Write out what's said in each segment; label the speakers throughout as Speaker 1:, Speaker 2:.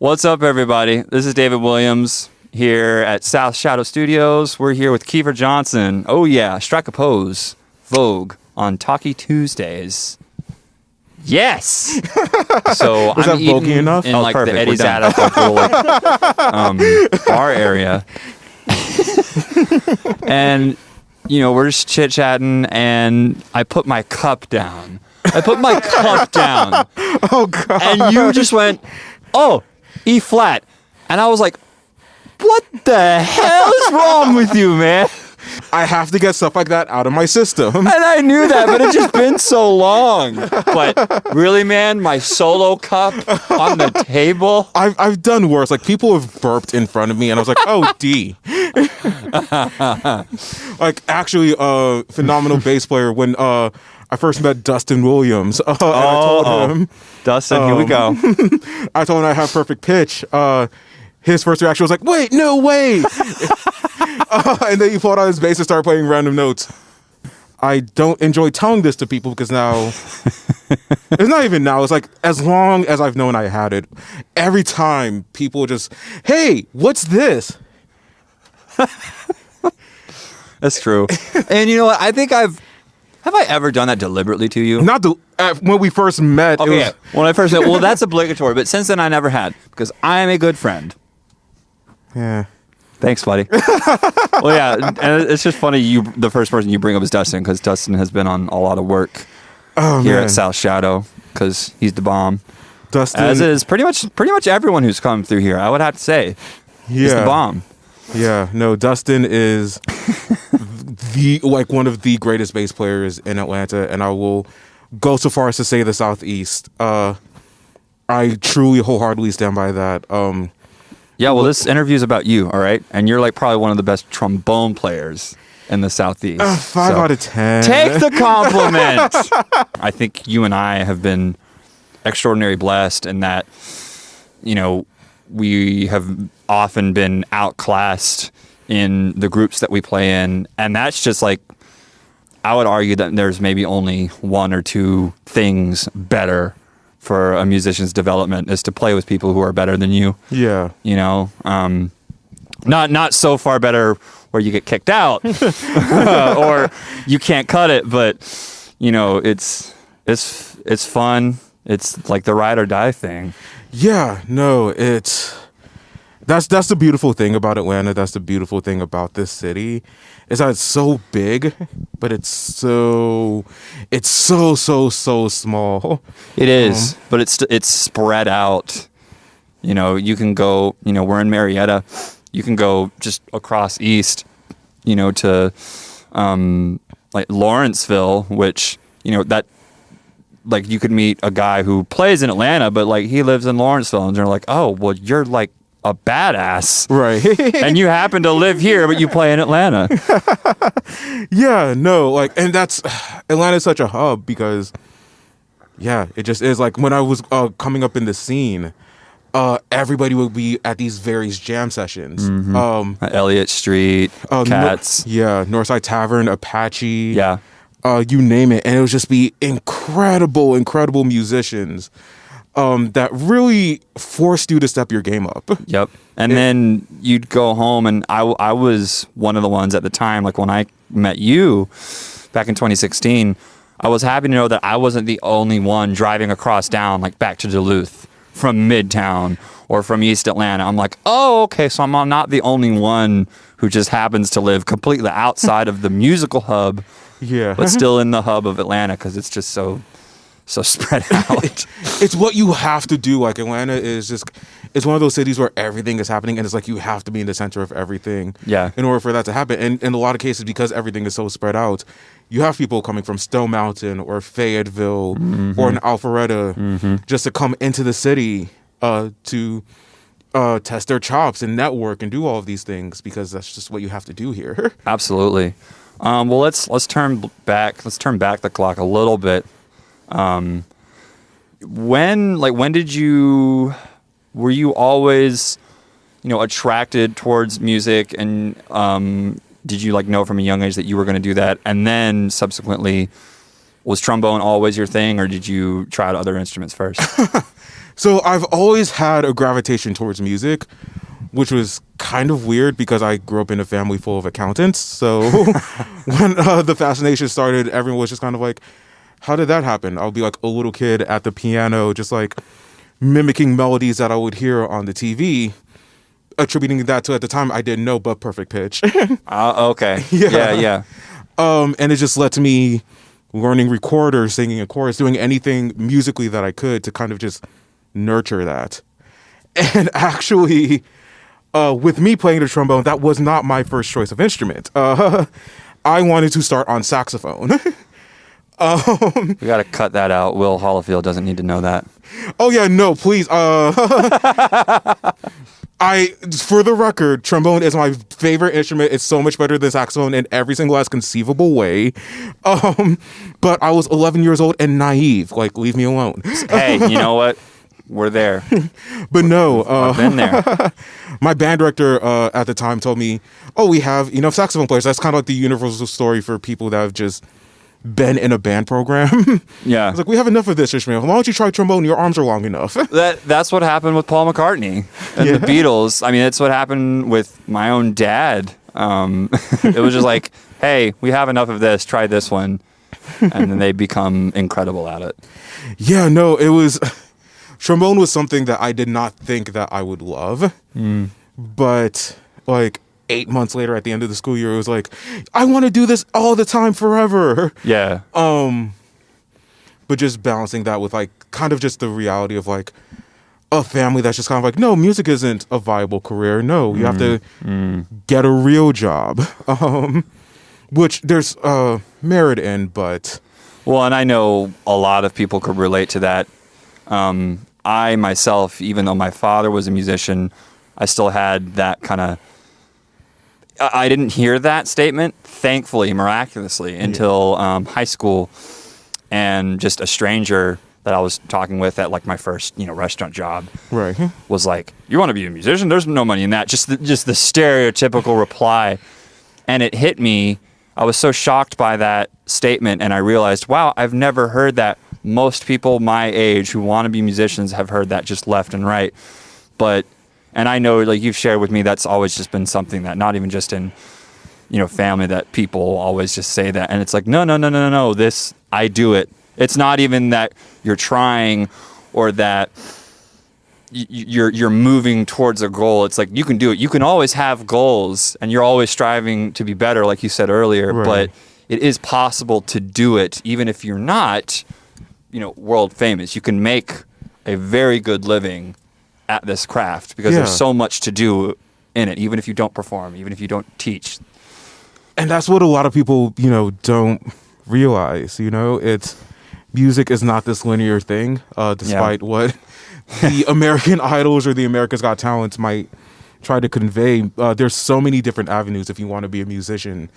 Speaker 1: What's up, everybody? This is David Williams here at South Shadow Studios. We're here with Keifer Johnson. Oh yeah, strike a pose, Vogue on Talky Tuesdays. Yes. So
Speaker 2: Was
Speaker 1: I'm
Speaker 2: that
Speaker 1: eating
Speaker 2: Vogue enough?
Speaker 1: in
Speaker 2: Perfect.
Speaker 1: the Eddie's
Speaker 2: We're done.
Speaker 1: Attic bar area, and we're just chit chatting, and I put my cup down.
Speaker 2: Oh God!
Speaker 1: And you just went, "Oh, E flat," and I was like, "What the hell is wrong with you, man?"
Speaker 2: I have to get stuff like that out of my system.
Speaker 1: And I knew that, but it's just been so long. But really, man, my solo cup on the table.
Speaker 2: I've done worse. Like people have burped in front of me, and I was like, "Oh, D." Like actually, phenomenal bass player. When I first met Dustin Williams, and I told him,
Speaker 1: Dustin, here we go.
Speaker 2: I told him I have perfect pitch. His first reaction was like, "Wait, no way!" And then he pulled out his bass and started playing random notes. I don't enjoy telling this to people because now it's not even now. It's like as long as I've known I had it, every time people just, "Hey, what's this?"
Speaker 1: That's true. And you know what? I think have I ever done that deliberately to you?
Speaker 2: Not when we first met.
Speaker 1: Okay,
Speaker 2: It was,
Speaker 1: when I first met, well, that's obligatory. But since then, I never had because I am a good friend.
Speaker 2: yeah.
Speaker 1: Thanks, buddy. Well, yeah, and it's just funny. The first person you bring up is Dustin because Dustin has been on a lot of work here
Speaker 2: man.
Speaker 1: at South Shadow because he's the bomb.
Speaker 2: Dustin,
Speaker 1: As is pretty much everyone who's come through here. I would have to say, he's the bomb.
Speaker 2: Yeah, no, Dustin is one of the greatest bass players in Atlanta, and I will go so far as to say the Southeast. I truly wholeheartedly stand by that.
Speaker 1: Yeah, well, this interview is about you, all right? And you're like probably one of the best trombone players in the Southeast.
Speaker 2: 5 out of 10.
Speaker 1: Take the compliment. I think you and I have been extraordinarily blessed in that, we have often been outclassed in the groups that we play in. And that's just like, I would argue that there's maybe only one or two things better for a musician's development is to play with people who are better than you.
Speaker 2: Yeah.
Speaker 1: Not so far better where you get kicked out or you can't cut it, but it's fun. It's like the ride or die thing.
Speaker 2: Yeah, no, that's the beautiful thing about Atlanta. That's the beautiful thing about this city. Is that it's so big, but it's so small.
Speaker 1: It is, but it's spread out. You can go, we're in Marietta. You can go just across east, to like Lawrenceville, which, that like you could meet a guy who plays in Atlanta, but like he lives in Lawrenceville, and they're like, "Oh, well, you're like a badass."
Speaker 2: Right.
Speaker 1: And you happen to live here, but you play in Atlanta.
Speaker 2: Yeah, no, like, and that's Atlanta's such a hub because, yeah, it just is. Like when I was coming up in the scene, everybody would be at these various jam sessions.
Speaker 1: Elliott Street, Cats.
Speaker 2: Northside Tavern, Apache.
Speaker 1: Yeah.
Speaker 2: You name it, and it would just be incredible musicians that really forced you to step your game up.
Speaker 1: Yep. And then you'd go home, and I was one of the ones at the time, like when I met you back in 2016, I was happy to know that I wasn't the only one driving across town, like back to Duluth from Midtown or from East Atlanta. I'm like, oh, okay, so I'm not the only one who just happens to live completely outside of the musical hub,
Speaker 2: Yeah.
Speaker 1: but still in the hub of Atlanta because it's just so spread out.
Speaker 2: It's what you have to do. Like Atlanta is just, it's one of those cities where everything is happening, and it's like you have to be in the center of everything.
Speaker 1: Yeah.
Speaker 2: In order for that to happen, and in a lot of cases, because everything is so spread out, you have people coming from Stone Mountain or Fayetteville or in Alpharetta just to come into the city to test their chops and network and do all of these things because that's just what you have to do here.
Speaker 1: Absolutely. Well, let's turn back the clock a little bit. Were you always, attracted towards music, and did you know from a young age that you were going to do that? And then subsequently, Was trombone always your thing, or did you try out other instruments first?
Speaker 2: So I've always had a gravitation towards music, which was kind of weird because I grew up in a family full of accountants. So when the fascination started, everyone was just kind of like, how did that happen? I'll be like a little kid at the piano, just like mimicking melodies that I would hear on the TV, attributing that to, at the time, I didn't know, but perfect pitch.
Speaker 1: Okay. Yeah.
Speaker 2: And it just led to me learning recorders, singing a chorus, doing anything musically that I could to kind of just nurture that. And actually, with me playing the trombone, that was not my first choice of instrument. I wanted to start on saxophone.
Speaker 1: We got to cut that out. Will Hollifield doesn't need to know that.
Speaker 2: Oh yeah, no, please. For the record, trombone is my favorite instrument. It's so much better than saxophone in every single last conceivable way. But I was 11 years old and naive. Like, leave me alone.
Speaker 1: Hey, you know what? We're there.
Speaker 2: But no,
Speaker 1: I've been there.
Speaker 2: My band director at the time told me, "Oh, we have enough saxophone players." That's kind of like the universal story for people that have just been in a band program.
Speaker 1: Yeah.
Speaker 2: It's like, we have enough of this instrument. Why don't you try trombone? Your arms are long enough.
Speaker 1: That's what happened with Paul McCartney and the Beatles. I mean, it's what happened with my own dad. It was just like, hey, we have enough of this. Try this one. And then they become incredible at it.
Speaker 2: Yeah, no, it was... Trombone was something that I did not think that I would love. But, like, 8 months later at the end of the school year, it was like, I want to do this all the time forever.
Speaker 1: Yeah.
Speaker 2: But just balancing that with like kind of just the reality of like a family that's just kind of like, no, music isn't a viable career. No, you have to get a real job. Which there's merit in, but...
Speaker 1: Well, and I know a lot of people could relate to that. I myself, even though my father was a musician, I still had that kind of... I didn't hear that statement, thankfully, miraculously, until high school, and just a stranger that I was talking with at like my first, restaurant job,
Speaker 2: right,
Speaker 1: was like, "You want to be a musician? There's no money in that." Just the stereotypical reply, and it hit me. I was so shocked by that statement, and I realized, wow, I've never heard that. Most people my age who want to be musicians have heard that just left and right, and I know, like you've shared with me, that's always just been something that not even just in, family, that people always just say that. And it's like, no, this, I do it. It's not even that you're trying or that you're moving towards a goal. It's like, you can do it. You can always have goals and you're always striving to be better, like you said earlier,
Speaker 2: right.
Speaker 1: But it is possible to do it, even if you're not, world famous. You can make a very good living at this craft because there's so much to do in it, even if you don't perform, even if you don't teach.
Speaker 2: And that's what a lot of people, don't realize, it's music is not this linear thing, despite what the American Idols or the America's Got Talents might try to convey. There's so many different avenues if you want to be a musician.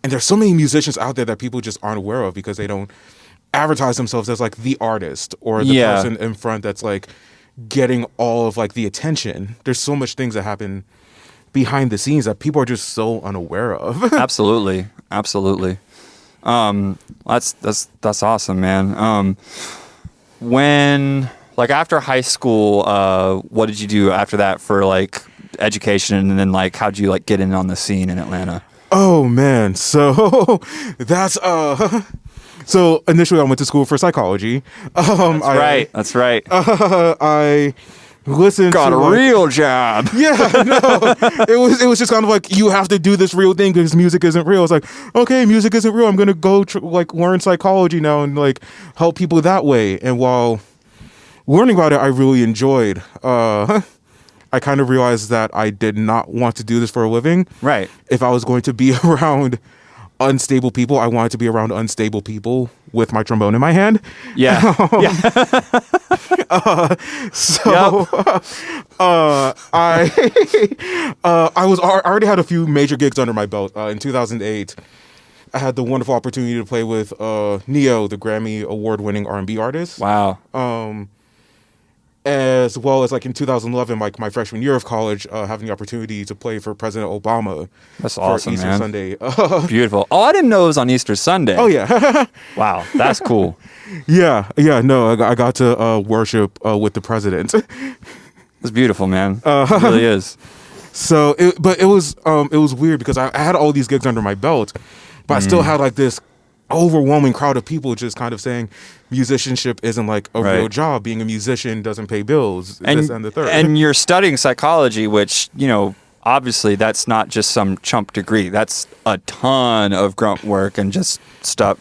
Speaker 2: And there's so many musicians out there that people just aren't aware of because they don't advertise themselves as like the artist or the person in front that's like getting all of like the attention. There's so much things that happen behind the scenes that people are just so unaware of. Absolutely.
Speaker 1: That's awesome, man. When, like, after high school, what did you do after that for like education, and then like how'd you like get in on the scene in Atlanta?
Speaker 2: Oh man, so that's so initially I went to school for psychology.
Speaker 1: That's right.
Speaker 2: I listened
Speaker 1: got
Speaker 2: to
Speaker 1: a real job.
Speaker 2: Yeah, no, it was just kind of like, you have to do this real thing because music isn't real. It's like, okay, music isn't real. I'm gonna go learn psychology now and like help people that way. And while learning about it, I really enjoyed. I kind of realized that I did not want to do this for a living.
Speaker 1: Right.
Speaker 2: If I was going to be around unstable people, I wanted to be around unstable people with my trombone in my hand.
Speaker 1: Yeah.
Speaker 2: I already had a few major gigs under my belt. In 2008, I had the wonderful opportunity to play with Neo, the Grammy award-winning R&B artist.
Speaker 1: Wow.
Speaker 2: as well as like in 2011, like my freshman year of college, having the opportunity to play for President Obama.
Speaker 1: That's
Speaker 2: for
Speaker 1: awesome,
Speaker 2: Easter
Speaker 1: man.
Speaker 2: Sunday.
Speaker 1: Beautiful. Oh, I didn't know it was on Easter Sunday.
Speaker 2: Oh yeah,
Speaker 1: Wow, that's cool.
Speaker 2: yeah. No, I got to worship with the president.
Speaker 1: It's beautiful, man. It really is.
Speaker 2: So, it was weird because I had all these gigs under my belt, but I still had like this overwhelming crowd of people just kind of saying musicianship isn't like a real
Speaker 1: Right.
Speaker 2: job. Being a musician doesn't pay bills. This and the third.
Speaker 1: And you're studying psychology, which, obviously that's not just some chump degree. That's a ton of grunt work and just stuff,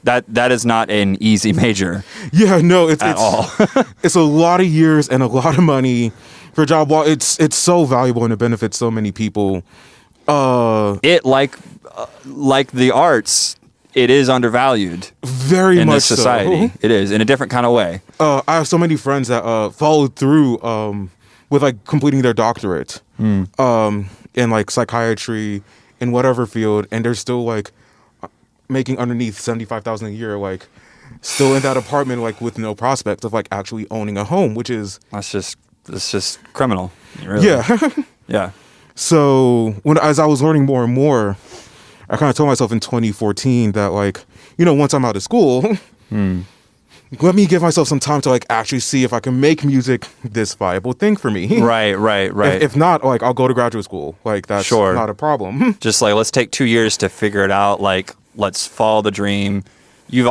Speaker 1: that is not an easy major
Speaker 2: yeah, no, it's
Speaker 1: all.
Speaker 2: it's a lot of years and a lot of money for a job. While it's so valuable and it benefits so many people.
Speaker 1: It like the arts, it is undervalued
Speaker 2: Very
Speaker 1: in
Speaker 2: much
Speaker 1: this society.
Speaker 2: so.
Speaker 1: It is in a different kind of way.
Speaker 2: I have so many friends that followed through with like completing their doctorate in like psychiatry in whatever field, and they're still like making underneath $75,000 a year, like still in that apartment, like with no prospect of like actually owning a home, which is
Speaker 1: It's just criminal. Really.
Speaker 2: yeah.
Speaker 1: Yeah.
Speaker 2: So as I was learning more and more, I kind of told myself in 2014 that like, once I'm out of school, let me give myself some time to like actually see if I can make music this viable thing for me.
Speaker 1: Right.
Speaker 2: If not, like I'll go to graduate school. Like that's
Speaker 1: Sure.
Speaker 2: not a problem.
Speaker 1: Just like, let's take 2 years to figure it out. Like, let's follow the dream. You've,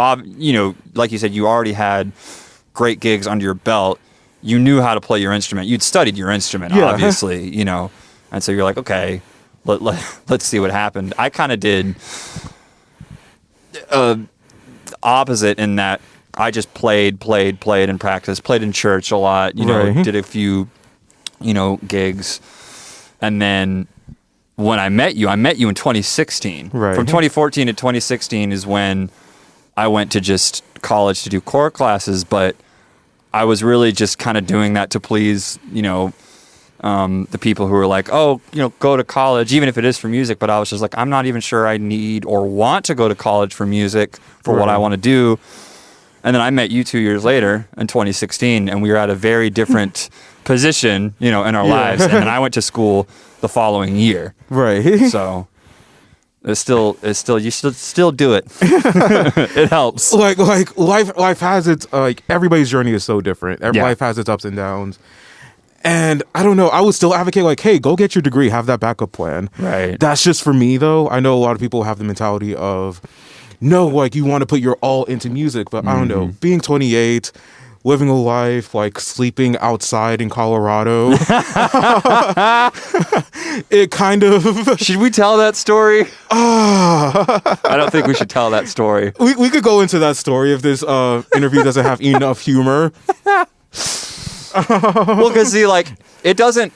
Speaker 1: like you said, you already had great gigs under your belt. You knew how to play your instrument. You'd studied your instrument,
Speaker 2: Yeah.
Speaker 1: obviously, And so you're like, okay, let's see what happened. I kind of did opposite in that I just played and practiced, played in church a lot,
Speaker 2: Right.
Speaker 1: did a few, gigs. And then when I met you in 2016.
Speaker 2: Right.
Speaker 1: From 2014 to 2016 is when I went to just college to do core classes, but I was really just kind of doing that to please, the people who were like, oh, go to college, even if it is for music. But I was just like, I'm not even sure I need or want to go to college for music for what I want to do. And then I met you 2 years later in 2016, and we were at a very different position, in our lives. And then I went to school the following year.
Speaker 2: Right.
Speaker 1: So you still do it. It helps.
Speaker 2: like life has its like everybody's journey is so different.
Speaker 1: Yeah.
Speaker 2: Life has its ups and downs. And I don't know, I would still advocate like, hey, go get your degree, have that backup plan.
Speaker 1: Right.
Speaker 2: That's just for me though. I know a lot of people have the mentality of no, like you want to put your all into music, but I don't know, being 28, living a life like sleeping outside in Colorado. It kind of
Speaker 1: Should we tell that story? I don't think we should tell that story.
Speaker 2: we could go into that story if this interview doesn't have enough humor.
Speaker 1: Well, because see, like, it doesn't.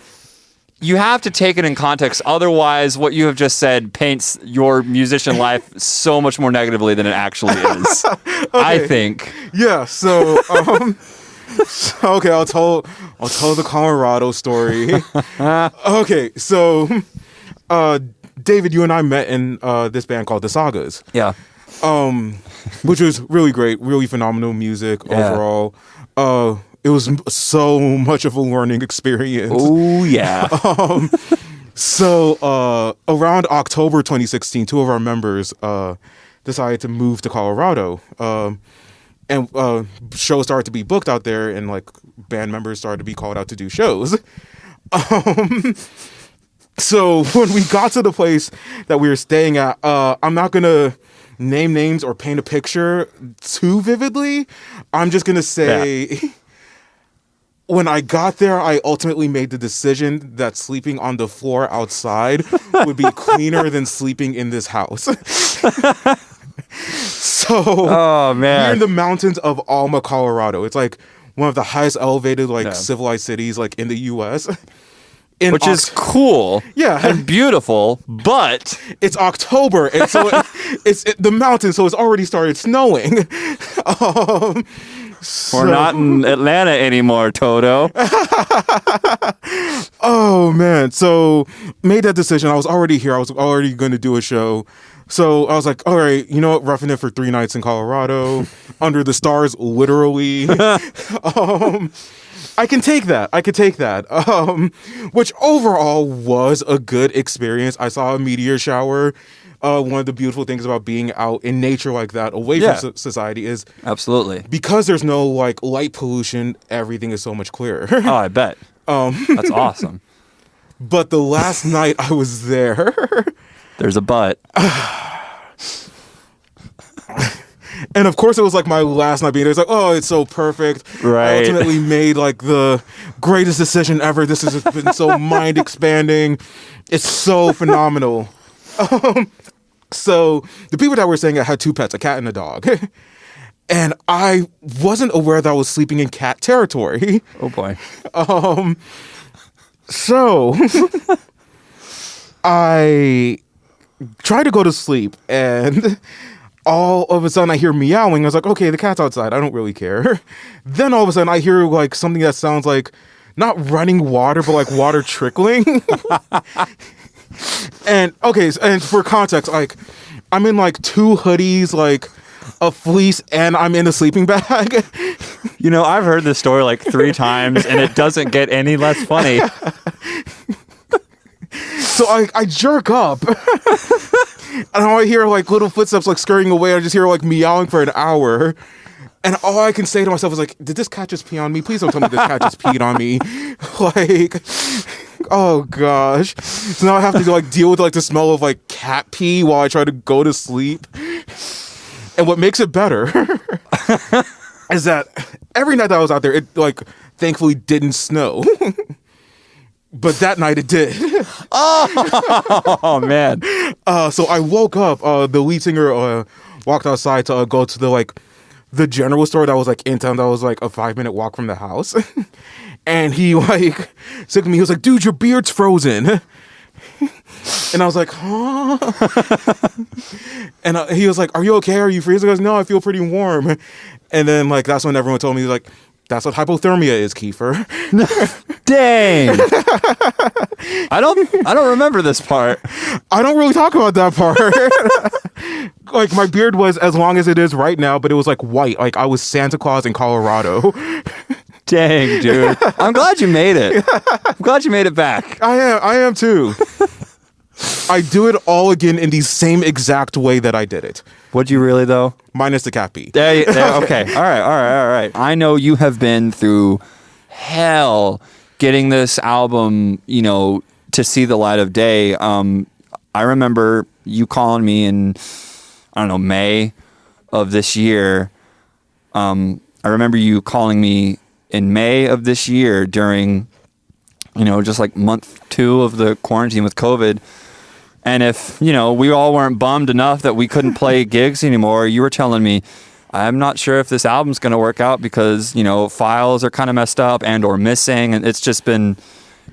Speaker 1: You have to take it in context. Otherwise, what you have just said paints your musician life so much more negatively than it actually is. I think.
Speaker 2: Yeah, so okay, I'll tell the Colorado story. Okay, so David, you and I met in this band called The Sagas.
Speaker 1: Yeah.
Speaker 2: Which was really great, really phenomenal music
Speaker 1: Yeah.
Speaker 2: overall. It was so much of a learning experience.
Speaker 1: Oh yeah.
Speaker 2: So around October 2016, two of our members decided to move to Colorado. And shows started to be booked out there, and like band members started to be called out to do shows. So when we got to the place that we were staying at, I'm not gonna name names or paint a picture too vividly. I'm just gonna say, when I got there, I ultimately made the decision that sleeping on the floor outside would be cleaner than sleeping in this house. So,
Speaker 1: Oh man.
Speaker 2: we're in the mountains of Alma, Colorado. It's like one of the highest elevated, like
Speaker 1: Yeah.
Speaker 2: civilized cities, like in the U.S.
Speaker 1: Which is cool.
Speaker 2: Yeah.
Speaker 1: And beautiful, but
Speaker 2: it's October, and so it's the mountains, so it's already started snowing.
Speaker 1: we're not in Atlanta anymore, Toto.
Speaker 2: Oh man! So made that decision. I was already here. I was already going to do a show. So I was like, all right, you know what? Roughing it for 3 nights in Colorado, under the stars, literally. I can take that. I could take that. Which overall was a good experience. I saw a meteor shower. One of the beautiful things about being out in nature like that, away from society, is
Speaker 1: absolutely
Speaker 2: because there's no like light pollution. Everything is so much clearer.
Speaker 1: Oh, I bet. That's awesome.
Speaker 2: But the last night I was there,
Speaker 1: there's a but.
Speaker 2: And of course, it was like my last night being there. It's like, oh, it's so perfect.
Speaker 1: Right.
Speaker 2: I ultimately made like the greatest decision ever. This has just been so mind expanding. It's so phenomenal. So the people that were saying I had 2 pets, a cat and a dog. And I wasn't aware that I was sleeping in cat territory.
Speaker 1: Oh boy.
Speaker 2: So I tried to go to sleep, and all of a sudden I hear meowing. I was like, okay, the cat's outside. I don't really care. Then all of a sudden I hear like something that sounds like not running water, but like water trickling. And okay, and for context, like I'm in like 2 hoodies, like a fleece, and I'm in a sleeping bag.
Speaker 1: You know, I've heard this story like 3 times, and it doesn't get any less funny.
Speaker 2: So I jerk up, and I hear like little footsteps like scurrying away. I just hear like meowing for an hour, and all I can say to myself is like, "Did this cat just pee on me? Please don't tell me this cat just peed on me." Like, oh gosh. So now I have to like deal with like the smell of like cat pee while I try to go to sleep. And what makes it better is that every night that I was out there, it like thankfully didn't snow. But that night it did.
Speaker 1: Oh man.
Speaker 2: So I woke up. The lead singer walked outside to go to the general store that was like in town. That was like a 5-minute walk from the house. And he like said to me, he was like, "Dude, your beard's frozen." And I was like, huh? And he was like, "Are you okay? Are you freezing?" I was like, "No, I feel pretty warm." And then like that's when everyone told me, like, "That's what hypothermia is, Keifer."
Speaker 1: Dang. I don't remember this part.
Speaker 2: I don't really talk about that part. Like my beard was as long as it is right now, but it was like white. Like I was Santa Claus in Colorado.
Speaker 1: Dang, dude. I'm glad you made it. I'm glad you made it back.
Speaker 2: I am too. I do it all again in the same exact way that I did it.
Speaker 1: Would you really though?
Speaker 2: Minus the cat pee.
Speaker 1: Okay. All right. I know you have been through hell getting this album, you know, to see the light of day. I remember you calling me in, I don't know, May of this year. I remember you calling me in May of this year during, you know, just like month 2 of the quarantine with COVID. And if, you know, we all weren't bummed enough that we couldn't play gigs anymore, you were telling me, I'm not sure if this album's going to work out because, you know, files are kind of messed up and or missing. And it's just been,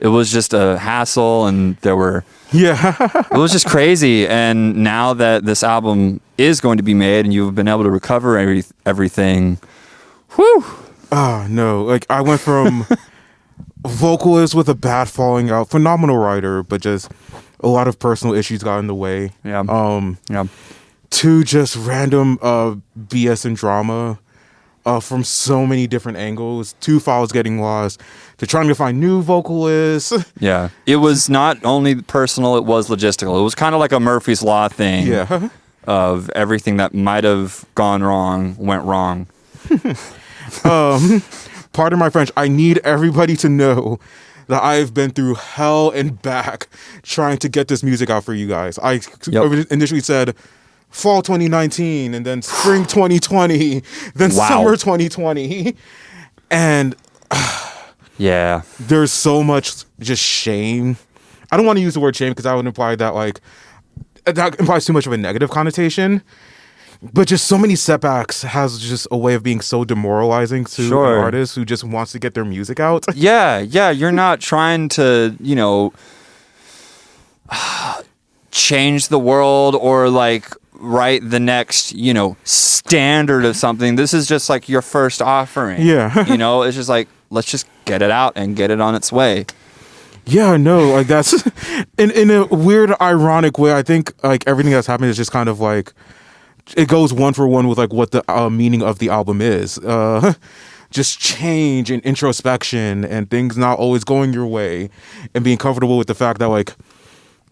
Speaker 1: it was just a hassle, and there were, it was just crazy. And now that this album is going to be made and you've been able to recover everything, whew.
Speaker 2: Oh, no. Like I went from vocalist with a bat falling out, phenomenal writer, but just a lot of personal issues got in the way.
Speaker 1: Yeah.
Speaker 2: To just random BS and drama from so many different angles, 2 files getting lost, to trying to find new vocalists.
Speaker 1: Yeah. It was not only personal, it was logistical. It was kind of like a Murphy's Law thing.
Speaker 2: Yeah.
Speaker 1: Of everything that might have gone wrong went wrong.
Speaker 2: Pardon my French. I need everybody to know that I've been through hell and back trying to get this music out for you guys. I initially said fall 2019, and then spring 2020, then summer 2020. And
Speaker 1: yeah,
Speaker 2: there's so much just shame. I don't want to use the word shame because that would imply that like that implies too much of a negative connotation. But just so many setbacks has just a way of being so demoralizing to an artist who just wants to get their music out.
Speaker 1: Yeah. You're not trying to, you know, change the world or like write the next, you know, standard of something. This is just like your first offering.
Speaker 2: Yeah.
Speaker 1: You know, it's just like, let's just get it out and get it on its way.
Speaker 2: Yeah, no, like that's in a weird, ironic way. I think like everything that's happened is just kind of like it goes one for one with like what the meaning of the album is. Just change and introspection and things not always going your way, and being comfortable with the fact that like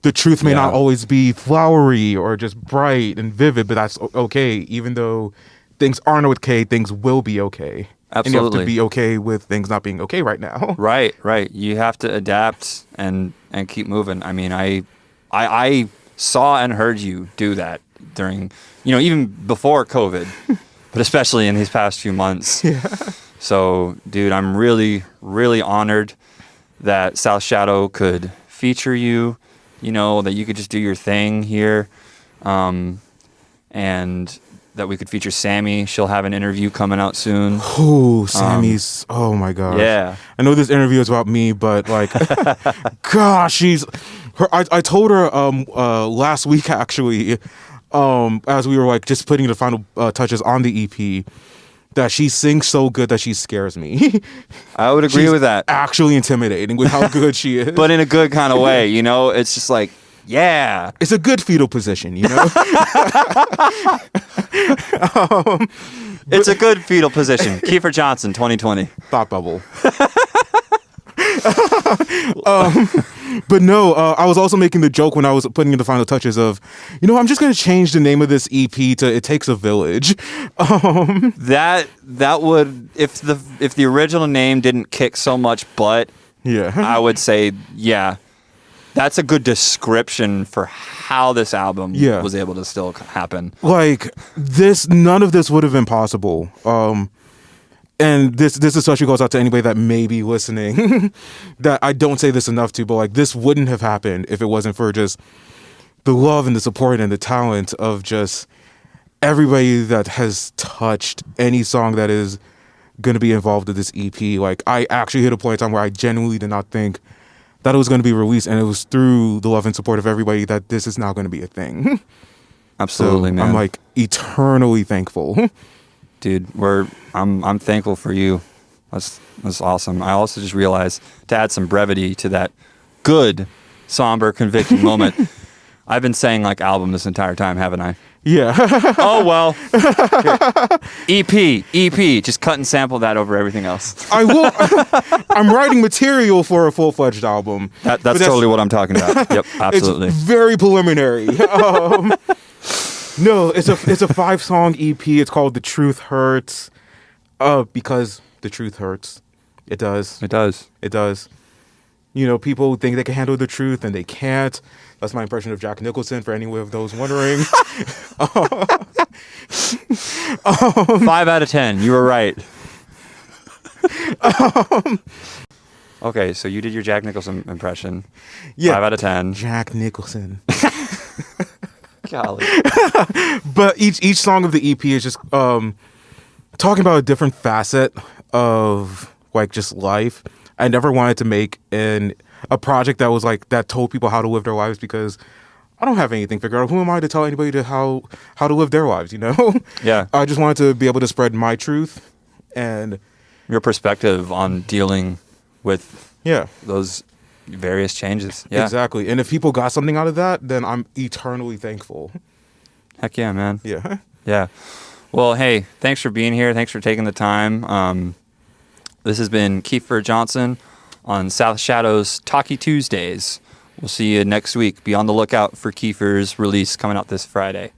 Speaker 2: the truth may not always be flowery or just bright and vivid, but that's okay. Even though things aren't okay, things will be okay.
Speaker 1: Absolutely.
Speaker 2: And you have to be okay with things not being okay right now.
Speaker 1: Right. You have to adapt and keep moving. I mean, I saw and heard you do that during, even before COVID, but especially in these past few months.
Speaker 2: Yeah.
Speaker 1: So, dude, I'm really, really honored that South Shadow could feature you, that you could just do your thing here. And that we could feature Sammy. She'll have an interview coming out soon.
Speaker 2: Oh, Sammy's, oh my gosh.
Speaker 1: Yeah.
Speaker 2: I know this interview is about me, but like, gosh, I told her last week actually, as we were like just putting the final touches on the EP, that she sings so good that she scares me.
Speaker 1: I would agree with that.
Speaker 2: Actually intimidating with how good she is.
Speaker 1: But in a good kind of way, it's just like, yeah.
Speaker 2: It's a good fetal position,
Speaker 1: It's a good fetal position. Keifer Johnson, 2020.
Speaker 2: Thought bubble. But no, I was also making the joke when I was putting in the final touches of, I'm just going to change the name of this EP to "It Takes a Village."
Speaker 1: That would, if the original name didn't kick so much butt,
Speaker 2: yeah,
Speaker 1: I would say, yeah, that's a good description for how this album was able to still happen.
Speaker 2: Like none of this would have been possible. And this especially goes out to anybody that may be listening, that I don't say this enough to, but like this wouldn't have happened if it wasn't for just the love and the support and the talent of just everybody that has touched any song that is going to be involved in this EP. Like I actually hit a point in time where I genuinely did not think that it was going to be released, and it was through the love and support of everybody that this is now going to be a thing.
Speaker 1: Absolutely,
Speaker 2: so
Speaker 1: man.
Speaker 2: I'm like eternally thankful.
Speaker 1: Dude, I'm thankful for you. That's awesome. I also just realized, to add some brevity to that good, somber, convicting moment, I've been saying like album this entire time, haven't I?
Speaker 2: Yeah.
Speaker 1: Oh, well. Here. EP. Just cut and sample that over everything else.
Speaker 2: I will. I'm writing material for a full-fledged album.
Speaker 1: That's totally what I'm talking about. Yep, absolutely.
Speaker 2: It's very preliminary. No, it's a 5-song EP. It's called "The Truth Hurts," because the truth hurts. It does.
Speaker 1: It does.
Speaker 2: It does. People think they can handle the truth and they can't. That's my impression of Jack Nicholson, for any of those wondering.
Speaker 1: 5 out of 10. You were right. Okay, so you did your Jack Nicholson impression.
Speaker 2: Yeah.
Speaker 1: 5 out of 10.
Speaker 2: Jack Nicholson.
Speaker 1: Golly.
Speaker 2: But each song of the EP is just talking about a different facet of like just life. I never wanted to make a project that was like that told people how to live their lives, because I don't have anything figured out. Who am I to tell anybody how to live their lives?
Speaker 1: Yeah.
Speaker 2: I just wanted to be able to spread my truth and
Speaker 1: your perspective on dealing with those various changes. Yeah.
Speaker 2: Exactly. And if people got something out of that, then I'm eternally thankful.
Speaker 1: Heck yeah, man.
Speaker 2: Yeah.
Speaker 1: Yeah. Well, hey, thanks for being here. Thanks for taking the time. This has been Keifer Johnson on South Shadow's Talky Tuesdays. We'll see you next week. Be on the lookout for Keifer's release coming out this Friday.